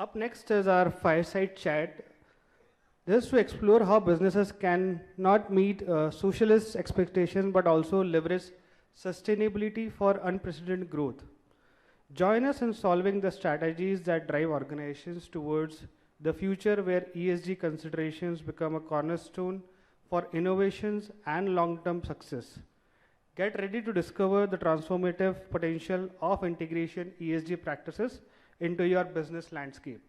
Up next is our fireside chat. This is to explore how businesses can not meet socialist expectations but also leverage sustainability for unprecedented growth. Join us in solving the strategies that drive organizations towards the future where ESG considerations become a cornerstone for innovations and long-term success. Get ready to discover the transformative potential of integration ESG practices into your business landscape.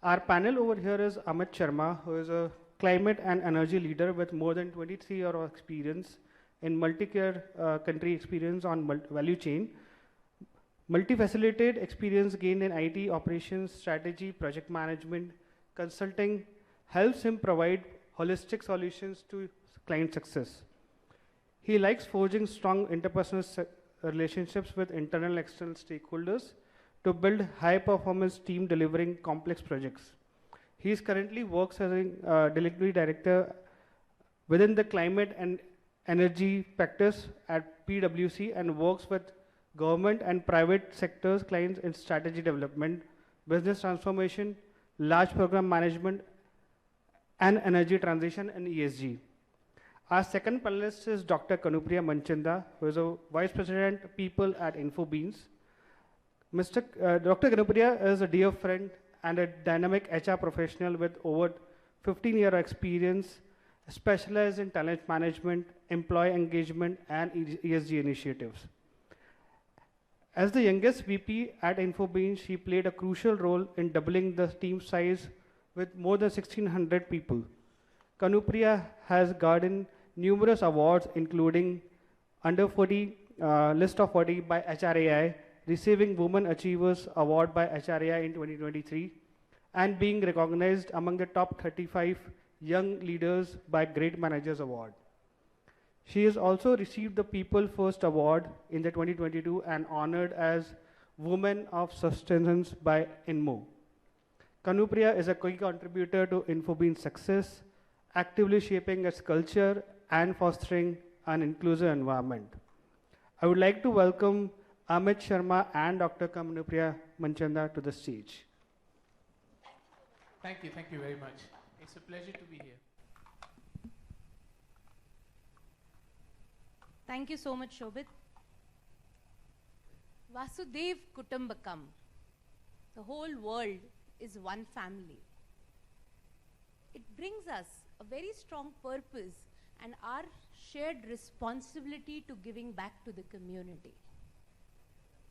Our panel over here is Amit Sharma, who is a climate and energy leader with more than 23 years of experience in country experience on value chain, multifaceted experience gained in IT operations, strategy, project management, consulting, helps him provide holistic solutions to client success. He likes forging strong interpersonal relationships with internal and external stakeholders to build high-performance team delivering complex projects. He is currently works as a delivery director within the climate and energy practice at PwC and works with government and private sectors clients in strategy development, business transformation, large program management, and energy transition and ESG. Our second panelist is Dr. Kanupriya Manchanda, who is a Vice President People at InfoBeans. Dr. Kanupriya is a dear friend and a dynamic HR professional with over 15 years experience, specialized in talent management, employee engagement, and ESG initiatives. As the youngest VP at InfoBeans, she played a crucial role in doubling the team size with more than 1,600 people. Kanupriya has garnered numerous awards, including Under 40 List of 40 by HRAI, receiving Women Achievers Award by HRAI in 2023, and being recognized among the top 35 young leaders by Great Managers Award. She has also received the People First Award in the 2022 and honored as Woman of Substance by INMO. Kanupriya is a key contributor to InfoBeans' success, actively shaping its culture and fostering an inclusive environment. I would like to welcome Amit Sharma and Dr. Kanupriya Manchanda to the stage. Thank you very much. It's a pleasure to be here. Thank you so much, Shobit. Vasudev Kutumbakam. The whole world is one family. It brings us a very strong purpose and our shared responsibility to giving back to the community.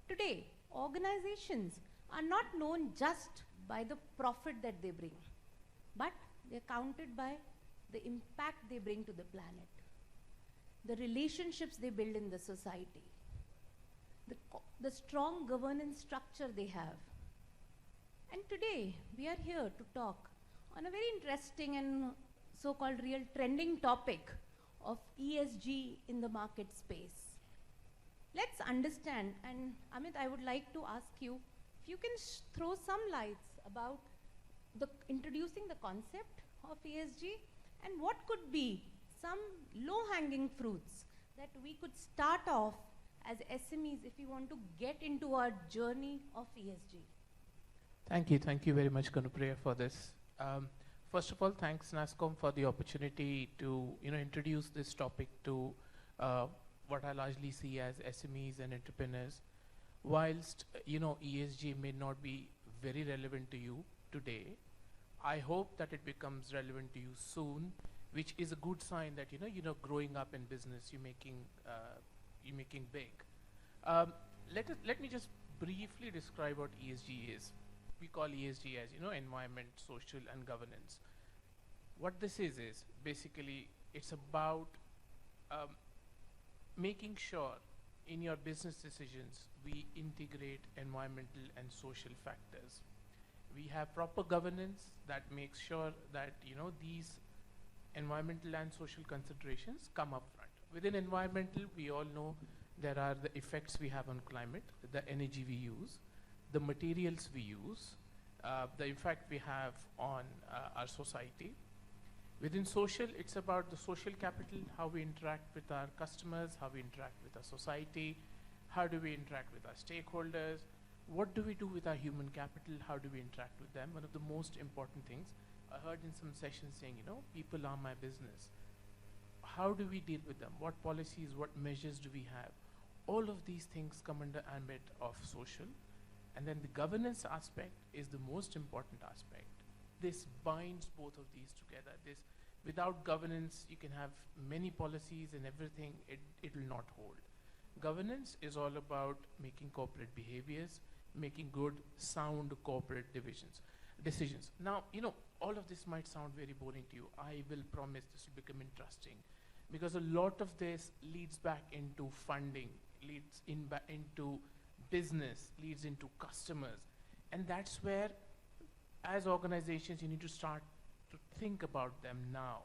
Today, organizations are not known just by the profit that they bring, but they're counted by the impact they bring to the planet, the relationships they build in the society, the strong governance structure they have. And today, we are here to talk on a very interesting and so-called real trending topic of ESG in the market space. Let's understand, and Amit, I would like to ask you if you can throw some lights about introducing the concept of ESG and what could be some low-hanging fruits that we could start off as SMEs if we want to get into our journey of ESG. Thank you very much, Kanupriya, for this. First of all, thanks NASSCOM for the opportunity to introduce this topic to what I largely see as SMEs and entrepreneurs. Whilst ESG may not be very relevant to you today, I hope that it becomes relevant to you soon, which is a good sign that growing up in business, you're making big. Let me just briefly describe what ESG is. We call ESG as environment, social, and governance. What this is basically it's about making sure in your business decisions we integrate environmental and social factors. We have proper governance that makes sure that these environmental and social considerations come up front. Within environmental, we all know there are the effects we have on climate, the energy we use, the materials we use, the impact we have on our society. Within social, it's about the social capital, how we interact with our customers, how we interact with our society, how do we interact with our stakeholders, what do we do with our human capital? How do we interact with them? One of the most important things, I heard in some sessions saying, people are my business. How do we deal with them? What policies, what measures do we have? All of these things come under ambit of social. And then the governance aspect is the most important aspect. This binds both of these together. Without governance, you can have many policies and everything, it will not hold. Governance is all about making corporate behaviors, making good, sound corporate decisions. Now, all of this might sound very boring to you. I will promise this will become interesting, because a lot of this leads back into funding, leads into business, leads into customers. And that's where, as organizations, you need to start to think about them now.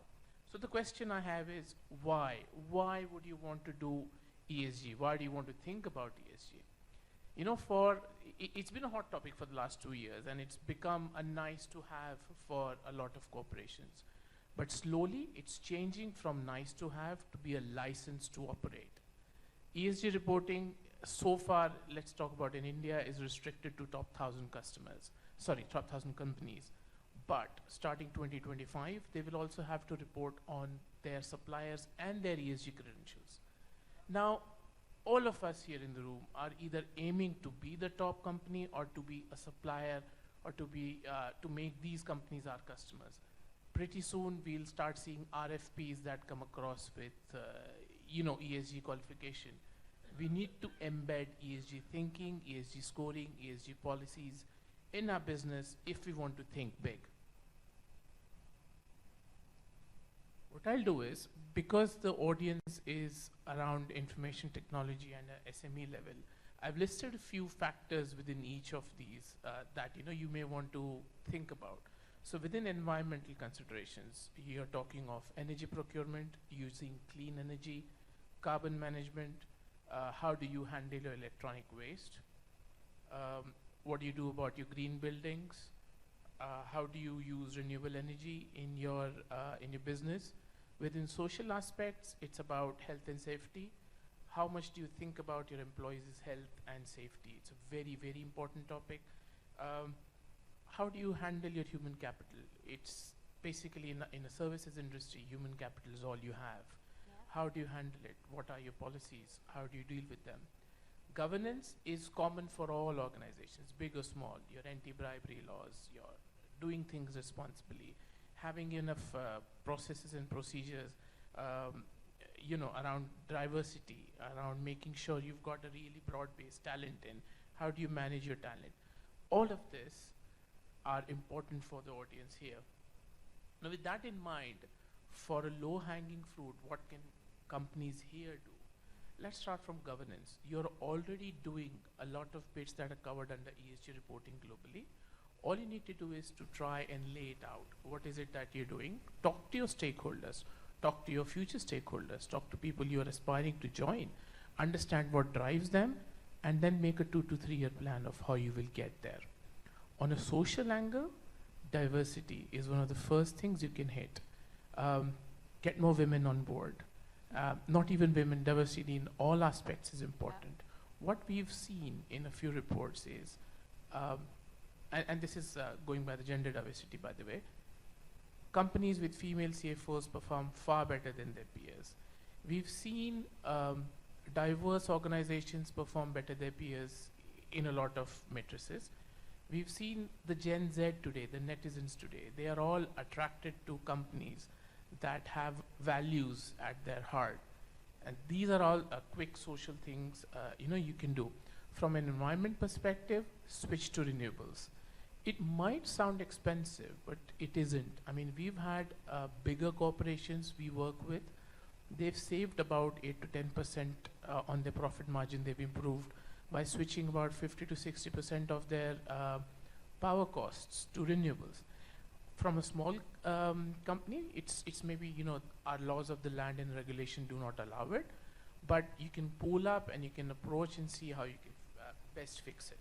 So the question I have is, why? Why would you want to do ESG? Why do you want to think about ESG? It's been a hot topic for the last 2 years, and it's become a nice to have for a lot of corporations. But slowly, it's changing from nice to have to be a license to operate. ESG reporting, so far, let's talk about in India, is restricted to top 1,000 top 1,000 companies. But starting 2025, they will also have to report on their suppliers and their ESG credentials. Now, all of us here in the room are either aiming to be the top company or to be a supplier or to make these companies our customers. Pretty soon, we'll start seeing RFPs that come across with, ESG qualification. We need to embed ESG thinking, ESG scoring, ESG policies in our business if we want to think big. What I'll do is, because the audience is around information technology and SME level, I've listed a few factors within each of these that you may want to think about. So within environmental considerations, you're talking of energy procurement, using clean energy, carbon management, how do you handle your electronic waste, what do you do about your green buildings, how do you use renewable energy in your business. Within social aspects, it's about health and safety. How much do you think about your employees' health and safety? It's a very, very important topic. How do you handle your human capital? It's basically in a services industry, human capital is all you have. Yeah. How do you handle it? What are your policies? How do you deal with them? Governance is common for all organizations, big or small. Your anti-bribery laws, you're doing things responsibly, having enough processes and procedures, around diversity, around making sure you've got a really broad-based talent in. How do you manage your talent? All of this are important for the audience here. Now, with that in mind, for a low-hanging fruit, what can companies here do? Let's start from governance. You're already doing a lot of bits that are covered under ESG reporting globally. All you need to do is to try and lay it out. What is it that you're doing? Talk to your stakeholders. Talk to your future stakeholders. Talk to people you are aspiring to join. Understand what drives them, and then make a 2 to 3 year plan of how you will get there. On a social angle, diversity is one of the first things you can hit. Get more women on board. Not even women, diversity in all aspects is important. Yeah. What we've seen in a few reports is, and this is going by the gender diversity, by the way, companies with female CFOs perform far better than their peers. We've seen diverse organizations perform better than their peers in a lot of matrices. We've seen the Gen Z today, the netizens today, they are all attracted to companies that have values at their heart. And these are all quick social things you can do. From an environment perspective, switch to renewables. It might sound expensive, but it isn't. I mean, we've had bigger corporations we work with. They've saved about 8 to 10% on their profit margin. They've improved by switching about 50 to 60% of their power costs to renewables. From a small company, it's maybe, our laws of the land and regulation do not allow it, but you can pull up and you can approach and see how you can best fix it.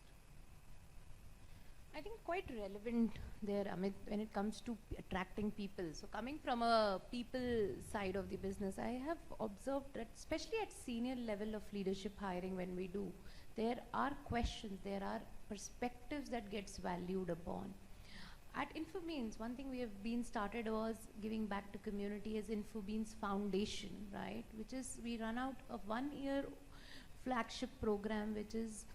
I think quite relevant there, Amit, when it comes to attracting people. So coming from a people side of the business, I have observed that especially at senior level of leadership hiring when we do, there are questions, there are perspectives that gets valued upon. At InfoBeans, one thing we have been started was giving back to community as InfoBeans Foundation, right? Which is, we run out a 1-year flagship program, which is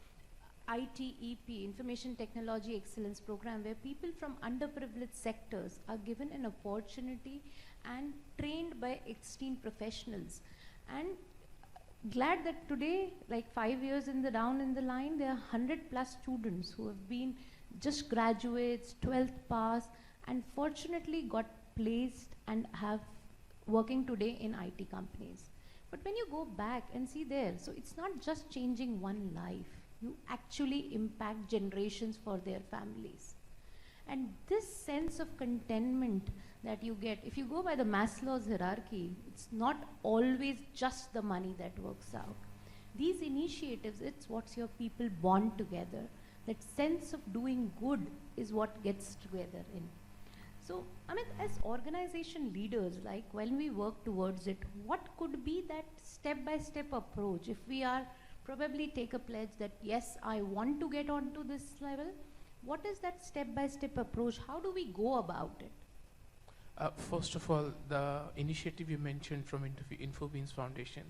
ITEP, Information Technology Excellence Program, where people from underprivileged sectors are given an opportunity and trained by esteemed professionals. And glad that today, like 5 years down in the line, there are 100+ students who have been just graduates, 12th pass, and fortunately got placed and have working today in IT companies. But when you go back and see there, so it's not just changing one life, you actually impact generations for their families. And this sense of contentment that you get, if you go by the Maslow's hierarchy, it's not always just the money that works out. These initiatives, it's what's your people bond together. That sense of doing good is what gets together in. So, Amit, as organization leaders, like when we work towards it, what could be that step-by-step approach? If we are probably take a pledge that, yes, I want to get onto this level, what is that step-by-step approach? How do we go about it? First of all, the initiative you mentioned from InfoBeans Foundation,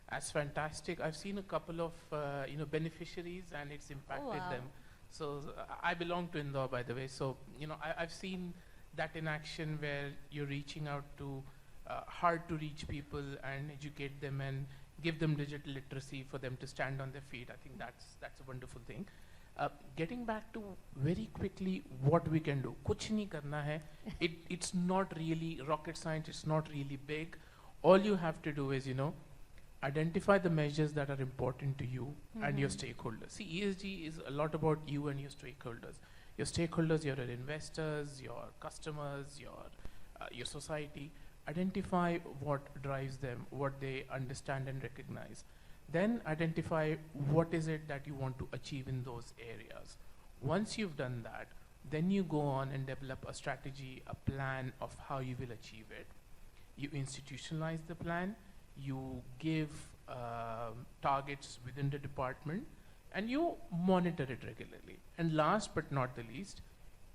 as fantastic. I've seen a couple of beneficiaries, and it's impacted them. So I belong to Indore, by the way. So I've seen that in action, where you're reaching out to hard to reach people and educate them and give them digital literacy for them to stand on their feet. I think that's a wonderful thing. Getting back to very quickly what we can do. Kuch nahi karna hai. It's not really rocket science. It's not really big. All you have to do is identify the measures that are important to you and your stakeholders. See, ESG is a lot about you and your stakeholders. Your stakeholders, your investors, your customers, your society. Identify what drives them, what they understand and recognize. Then identify what is it that you want to achieve in those areas. Once you've done that, then you go on and develop a strategy, a plan of how you will achieve it. You institutionalize the plan, you give targets within the department, and you monitor it regularly. And last but not the least,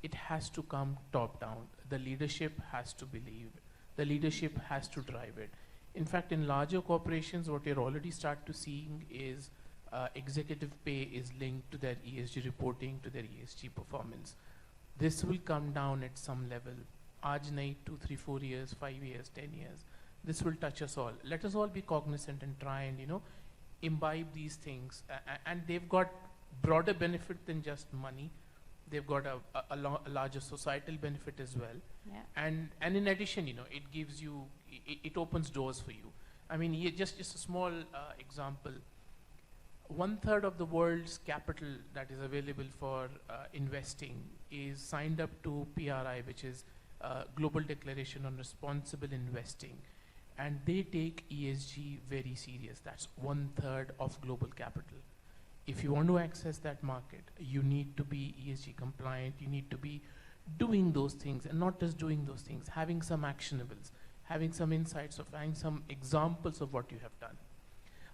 it has to come top down. The leadership has to believe. The leadership has to drive it. In fact, in larger corporations, what you're already start to seeing is executive pay is linked to their ESG reporting, to their ESG performance. This will come down at some level. Aaj nahi, 2, 3, 4 years, 5 years, 10 years. This will touch us all. Let us all be cognizant and try and imbibe these things. And they've got broader benefit than just money. They've got a larger societal benefit as well. Yeah. And in addition, it gives you, it opens doors for you. I mean, just a small example. 1/3 of the world's capital that is available for investing is signed up to PRI, which is Global Declaration on Responsible Investing. And they take ESG very serious. That's 1/3 of global capital. If you want to access that market, you need to be ESG compliant. You need to be doing those things, and not just doing those things, having some actionables, having some insights, of having some examples of what you have done.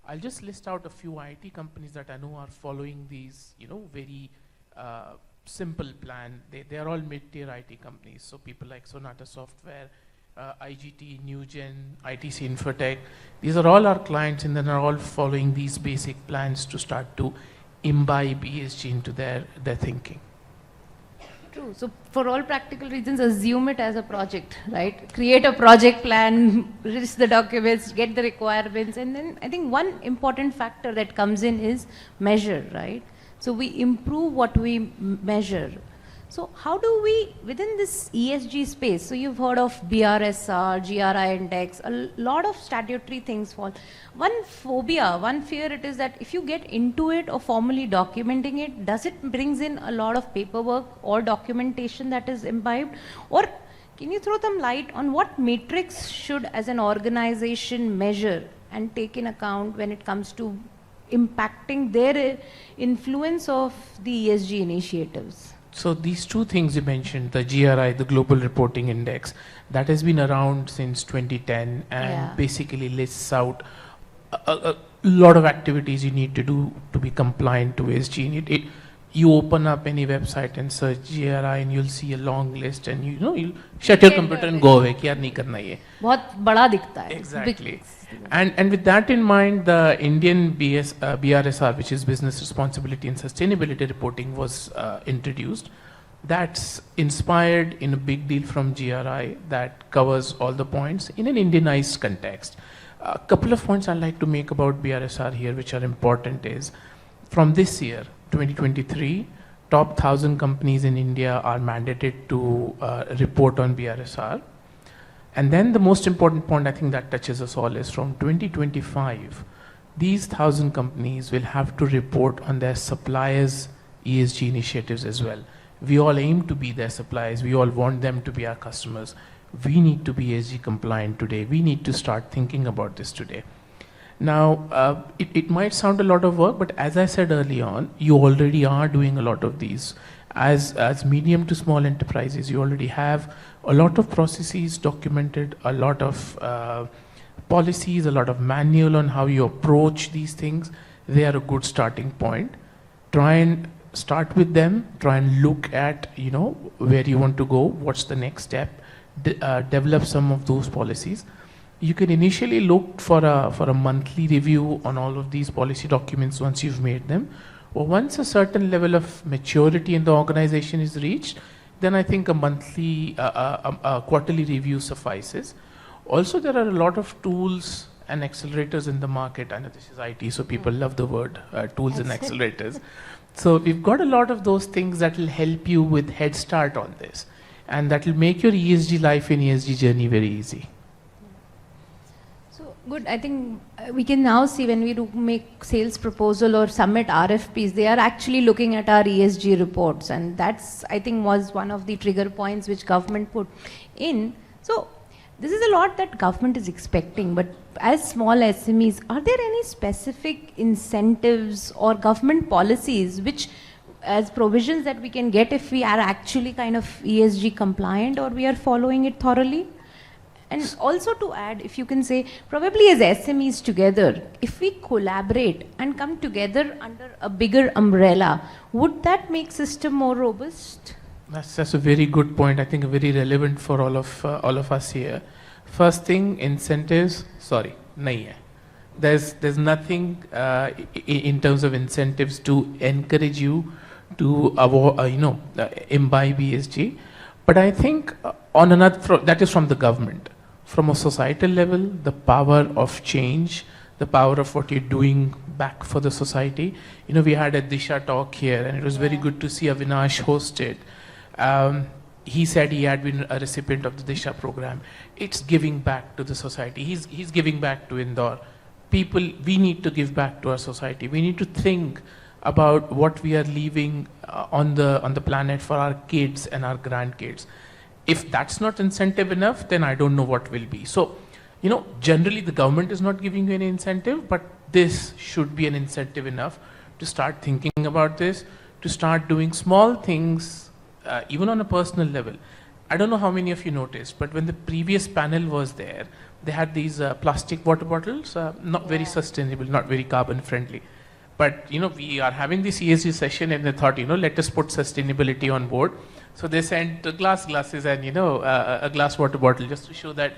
I'll just list out a few IT companies that I know are following these, very simple plan. They are all mid-tier IT companies. So people like Sonata Software, IGT, Newgen, ITC Infotech. These are all our clients, and then are all following these basic plans to start to imbibe ESG into their thinking. True. So for all practical reasons, assume it as a project, right? Create a project plan, release the documents, get the requirements, and then I think one important factor that comes in is measure, right? So we improve what we measure. So how do we, within this ESG space, so you've heard of BRSR, GRI index, a lot of statutory things fall. One fear it is that if you get into it or formally documenting it, does it brings in a lot of paperwork or documentation that is imbibed? Or can you throw some light on what metrics should as an organization measure and take in account when it comes to impacting their influence of the ESG initiatives? So these two things you mentioned, the GRI, the Global Reporting Index, that has been around since 2010 and basically lists out a lot of activities you need to do to be compliant to ESG. you open up any website and search GRI and you'll see a long list, and you'll shut your computer and go away. Kya nahi karna ye. बहुत बड़ा दिखता है. Exactly. And with that in mind, the Indian BRSR, which is Business Responsibility and Sustainability Reporting, was introduced. That's inspired in a big deal from GRI that covers all the points in an Indianized context. A couple of points I'd like to make about BRSR here, which are important, is from this year, 2023, top 1,000 companies in India are mandated to report on BRSR. And then the most important point I think that touches us all is from 2025, these 1,000 companies will have to report on their suppliers' ESG initiatives as well. We all aim to be their suppliers. We all want them to be our customers. We need to be ESG compliant today. We need to start thinking about this today. Now, it might sound a lot of work, but as I said early on, you already are doing a lot of these. As medium to small enterprises, you already have a lot of processes documented, a lot of policies, a lot of manual on how you approach these things. They are a good starting point. Try and start with them. Try and look at where you want to go. What's the next step? Develop some of those policies. You can initially look for a monthly review on all of these policy documents once you've made them. Or once a certain level of maturity in the organization is reached, then I think a monthly, a quarterly review suffices. Also, there are a lot of tools and accelerators in the market. I know this is IT, so people love the word tools and accelerators. So we've got a lot of those things that will help you with head start on this. And that will make your ESG life and ESG journey very easy. Good. I think we can now see when we do make sales proposal or submit RFPs, they are actually looking at our ESG reports, and that's, I think, was one of the trigger points which government put in. So this is a lot that government is expecting, but as small SMEs, are there any specific incentives or government policies which as provisions that we can get if we are actually kind of ESG compliant or we are following it thoroughly? And also to add, if you can say, probably as SMEs together, if we collaborate and come together under a bigger umbrella, would that make system more robust? That's a very good point. I think very relevant for all of us here. First thing, incentives. Sorry, nahi hai. There's nothing in terms of incentives to encourage you to imbibe ESG. But I think on another that is from the government. From a societal level, the power of change, the power of what you're doing back for the society. We had a Disha talk here, and it was very good to see Avinash host it. He said he had been a recipient of the Disha program. It's giving back to the society. He's giving back to Indore. People, we need to give back to our society. We need to think about what we are leaving on the planet for our kids and our grandkids. If that's not incentive enough, then I don't know what will be. So, generally the government is not giving you any incentive, but this should be an incentive enough to start thinking about this, to start doing small things, even on a personal level. I don't know how many of you noticed, but when the previous panel was there, they had these plastic water bottles, not very sustainable, not very carbon friendly. But, we are having this ESG session and they thought, let us put sustainability on board. So they sent glasses and, a glass water bottle just to show that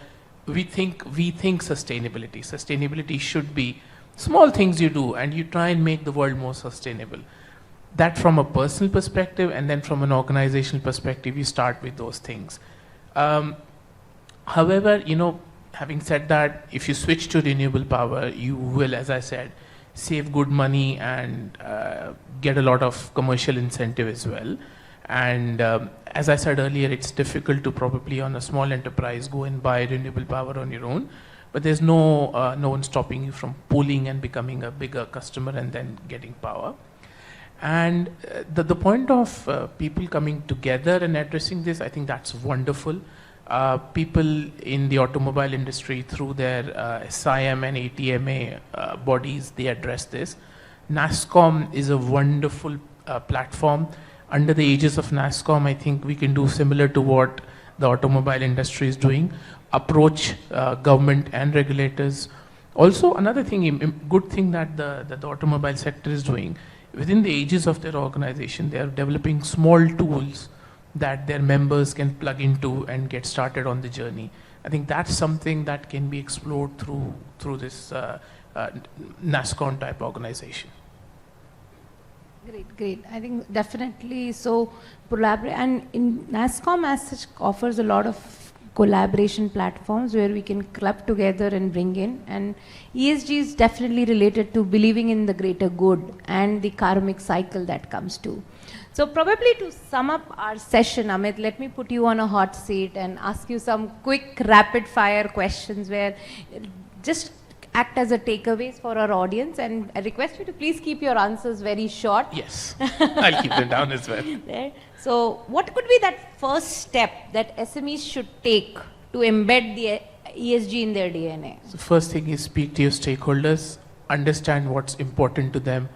we think sustainability. Sustainability should be small things you do and you try and make the world more sustainable. That from a personal perspective, and then from an organizational perspective, you start with those things. However, having said that, if you switch to renewable power, you will, as I said, save good money and get a lot of commercial incentive as well. And as I said earlier, it's difficult to probably on a small enterprise go and buy renewable power on your own, but there's no one stopping you from pooling and becoming a bigger customer and then getting power. And the point of people coming together and addressing this, I think that's wonderful. People in the automobile industry through their SIM and ATMA bodies, they address this. NASSCOM is a wonderful platform. Under the aegis of NASSCOM, I think we can do similar to what the automobile industry is doing, approach government and regulators. Also, another thing, good thing that the automobile sector is doing, within the ages of their organization, they are developing small tools that their members can plug into and get started on the journey. I think that's something that can be explored through this NASCOM type organization. Great. I think definitely so collaborate, and in NASCOM as such offers a lot of collaboration platforms where we can club together and bring in, and ESG is definitely related to believing in the greater good and the karmic cycle that comes to. So probably to sum up our session, Amit, let me put you on a hot seat and ask you some quick rapid fire questions where just act as a takeaways for our audience, and I request you to please keep your answers very short. Yes, I'll keep them down as well. There. So what could be that first step that SMEs should take to embed the ESG in their DNA? So first thing is speak to your stakeholders, understand what's important to them,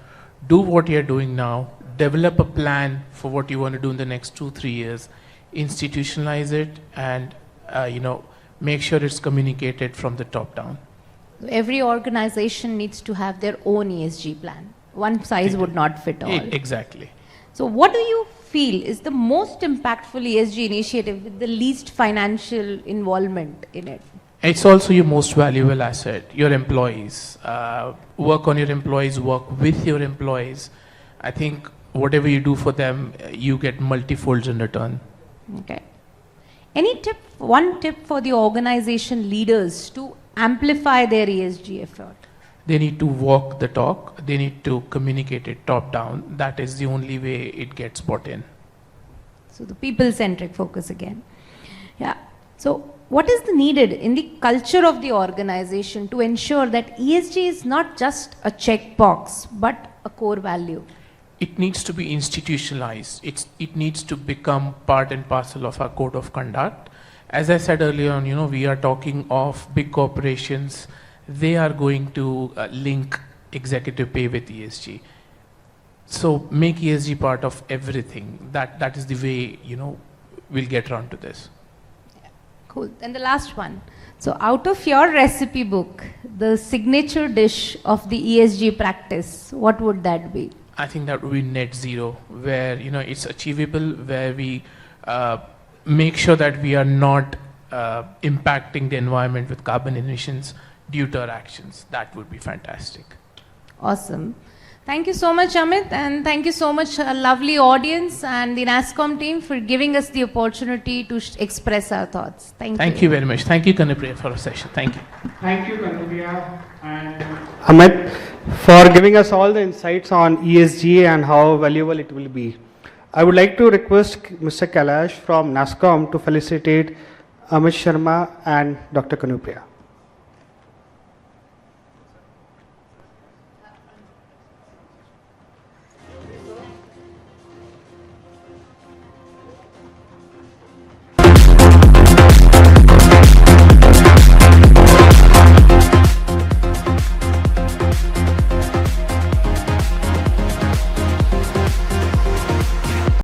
do what you're doing now, develop a plan for what you want to do in the next 2-3 years, institutionalize it, and make sure it's communicated from the top down. Every organization needs to have their own ESG plan. One size would not fit all. Exactly. So what do you feel is the most impactful ESG initiative with the least financial involvement in it? It's also your most valuable asset, your employees. Work on your employees, work with your employees. I think whatever you do for them, you get multifolds in return. Okay. Any tip, one tip for the organization leaders to amplify their ESG effort? They need to walk the talk. They need to communicate it top down. That is the only way it gets bought in. So the people-centric focus again. Yeah. So what is needed in the culture of the organization to ensure that ESG is not just a checkbox, but a core value? It needs to be institutionalized. It needs to become part and parcel of our code of conduct. As I said earlier on, we are talking of big corporations. They are going to link executive pay with ESG. So make ESG part of everything. That is the way, we'll get around to this. Yeah. Cool. And the last one. So out of your recipe book, the signature dish of the ESG practice, what would that be? I think that would be net zero, where, it's achievable, where we make sure that we are not impacting the environment with carbon emissions due to our actions. That would be fantastic. Awesome. Thank you so much, Amit, and thank you so much, a lovely audience and the NASCOM team for giving us the opportunity to express our thoughts. Thank you. Thank you very much. Thank you, Kanupriya, for our session. Thank you. Thank you, Kanupriya and Amit, for giving us all the insights on ESG and how valuable it will be. I would like to request Mr. Kailash from NASCOM to felicitate Amit Sharma and Dr. Kanupriya.